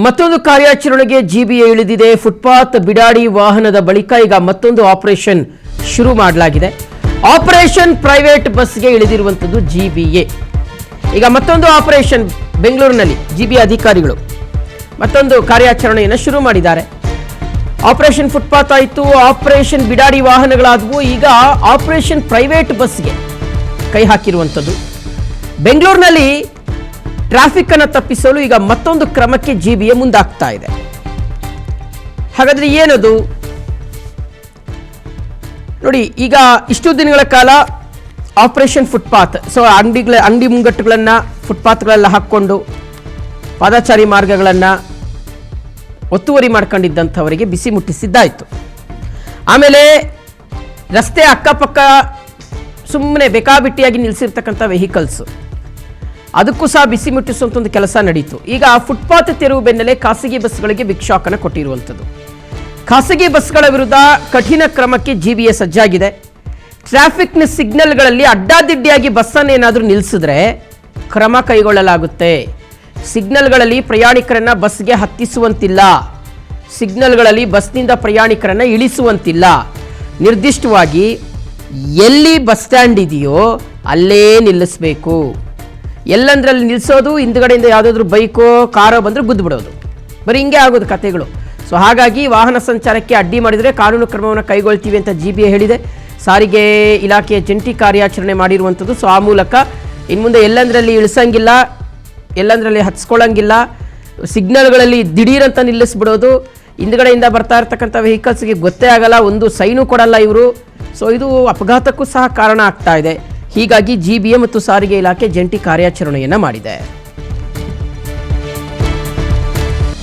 ಮತ್ತೊಂದು ಕಾರ್ಯಾಚರಣೆಗೆ ಜಿಬಿಎ ಇಳಿದಿದೆ. ಫುಟ್ಪಾತ್ ಬಿಡಾಡಿ ವಾಹನದ ಬಳಿಕ ಈಗ ಮತ್ತೊಂದು ಆಪರೇಷನ್ ಶುರು ಮಾಡಲಾಗಿದೆ. ಆಪರೇಷನ್ ಪ್ರೈವೇಟ್ ಬಸ್ಗೆ ಇಳಿದಿರುವಂತದ್ದು ಜಿಬಿಎ. ಈಗ ಮತ್ತೊಂದು ಆಪರೇಷನ್ ಬೆಂಗಳೂರಿನಲ್ಲಿ ಜಿಬಿಎ ಅಧಿಕಾರಿಗಳು ಮತ್ತೊಂದು ಕಾರ್ಯಾಚರಣೆಯನ್ನು ಶುರು ಮಾಡಿದ್ದಾರೆ. ಆಪರೇಷನ್ ಫುಟ್ಪಾತ್ ಆಯಿತು, ಆಪರೇಷನ್ ಬಿಡಾಡಿ ವಾಹನಗಳಾದವು. ಈಗ ಆಪರೇಷನ್ ಪ್ರೈವೇಟ್ ಬಸ್ಗೆ ಕೈ ಹಾಕಿರುವಂಥದ್ದು. ಬೆಂಗಳೂರಿನಲ್ಲಿ ಟ್ರಾಫಿಕ್ ಅನ್ನು ತಪ್ಪಿಸಲು ಈಗ ಮತ್ತೊಂದು ಕ್ರಮಕ್ಕೆ ಜಿಬಿಎ ಮುಂದಾಗ್ತಾ ಇದೆ. ಹಾಗಾದ್ರೆ ಏನದು ನೋಡಿ. ಈಗ ಇಷ್ಟು ದಿನಗಳ ಕಾಲ ಆಪರೇಷನ್ ಫುಟ್ಪಾತ್, ಸೊ ಅಂಗಡಿ ಮುಂಗಟ್ಟುಗಳನ್ನು ಫುಟ್ಪಾತ್ಗಳೆಲ್ಲ ಹಾಕ್ಕೊಂಡು ಪಾದಚಾರಿ ಮಾರ್ಗಗಳನ್ನು ಒತ್ತುವರಿ ಮಾಡ್ಕೊಂಡಿದ್ದಂಥವರಿಗೆ ಬಿಸಿ ಮುಟ್ಟಿಸಿದ್ದಾಯಿತು. ಆಮೇಲೆ ರಸ್ತೆ ಅಕ್ಕಪಕ್ಕ ಸುಮ್ಮನೆ ಬೇಕಾಬಿಟ್ಟಿಯಾಗಿ ನಿಲ್ಲಿಸಿರ್ತಕ್ಕಂಥ ವೆಹಿಕಲ್ಸು, ಅದಕ್ಕೂ ಸಹ ಬಿಸಿ ಮುಟ್ಟಿಸುವಂಥ ಒಂದು ಕೆಲಸ ನಡೀತು. ಈಗ ಫುಟ್ಪಾತ್ ತೆರವು ಬೆನ್ನಲ್ಲೇ ಖಾಸಗಿ ಬಸ್ಗಳಿಗೆ ಬಿಗ್ ಶಾಕ್ ಅನ್ನು ಕೊಟ್ಟಿರುವಂಥದ್ದು. ಖಾಸಗಿ ಬಸ್ಗಳ ವಿರುದ್ಧ ಕಠಿಣ ಕ್ರಮಕ್ಕೆ ಜಿಬಿಎ ಸಜ್ಜಾಗಿದೆ. ಟ್ರಾಫಿಕ್ನ ಸಿಗ್ನಲ್ಗಳಲ್ಲಿ ಅಡ್ಡಾದಿಡ್ಡಿಯಾಗಿ ಬಸ್ಸನ್ನು ಏನಾದರೂ ನಿಲ್ಲಿಸಿದ್ರೆ ಕ್ರಮ ಕೈಗೊಳ್ಳಲಾಗುತ್ತೆ. ಸಿಗ್ನಲ್ಗಳಲ್ಲಿ ಪ್ರಯಾಣಿಕರನ್ನ ಬಸ್ಗೆ ಹತ್ತಿಸುವಂತಿಲ್ಲ, ಸಿಗ್ನಲ್ಗಳಲ್ಲಿ ಬಸ್ನಿಂದ ಪ್ರಯಾಣಿಕರನ್ನ ಇಳಿಸುವಂತಿಲ್ಲ. ನಿರ್ದಿಷ್ಟವಾಗಿ ಎಲ್ಲಿ ಬಸ್ ಸ್ಟ್ಯಾಂಡ್ ಇದೆಯೋ ಅಲ್ಲೇ ನಿಲ್ಲಿಸಬೇಕು. ಎಲ್ಲಂದ್ರಲ್ಲಿ ನಿಲ್ಲಿಸೋದು, ಹಿಂದ್ಗಡೆಯಿಂದ ಯಾವುದಾದ್ರೂ ಬೈಕೋ ಕಾರೋ ಬಂದರೆ ಗುದ್ದು ಬಿಡೋದು, ಬರೀ ಹಿಂಗೆ ಆಗೋದು ಕತೆಗಳು. ಸೊ ಹಾಗಾಗಿ ವಾಹನ ಸಂಚಾರಕ್ಕೆ ಅಡ್ಡಿ ಮಾಡಿದರೆ ಕಾನೂನು ಕ್ರಮವನ್ನು ಕೈಗೊಳ್ತೀವಿ ಅಂತ ಜಿಬಿಎ ಹೇಳಿದೆ. ಸಾರಿಗೆ ಇಲಾಖೆಯ ಜಂಟಿ ಕಾರ್ಯಾಚರಣೆ ಮಾಡಿರುವಂಥದ್ದು. ಸೊ ಆ ಮೂಲಕ ಇನ್ನು ಮುಂದೆ ಎಲ್ಲಂದ್ರಲ್ಲಿ ಇಳಿಸಂಗಿಲ್ಲ, ಎಲ್ಲಂದ್ರಲ್ಲಿ ಹತ್ಸ್ಕೊಳ್ಳಂಗಿಲ್ಲ, ಸಿಗ್ನಲ್ಗಳಲ್ಲಿ ದಿಢೀರಂತ ನಿಲ್ಲಿಸ್ಬಿಡೋದು, ಹಿಂದ್ಗಡೆಯಿಂದ ಬರ್ತಾ ಇರ್ತಕ್ಕಂಥ ವೆಹಿಕಲ್ಸ್ಗೆ ಗೊತ್ತೇ ಆಗಲ್ಲ, ಒಂದು ಸೈನು ಕೊಡಲ್ಲ ಇವರು. ಸೊ ಇದು ಅಪಘಾತಕ್ಕೂ ಸಹ ಕಾರಣ ಆಗ್ತಾ ಇದೆ. ಹೀಗಾಗಿ ಜಿಬಿಎ ಮತ್ತು ಸಾರಿಗೆ ಇಲಾಖೆ ಜಂಟಿ ಕಾರ್ಯಾಚರಣೆಯನ್ನು ಮಾಡಿದೆ.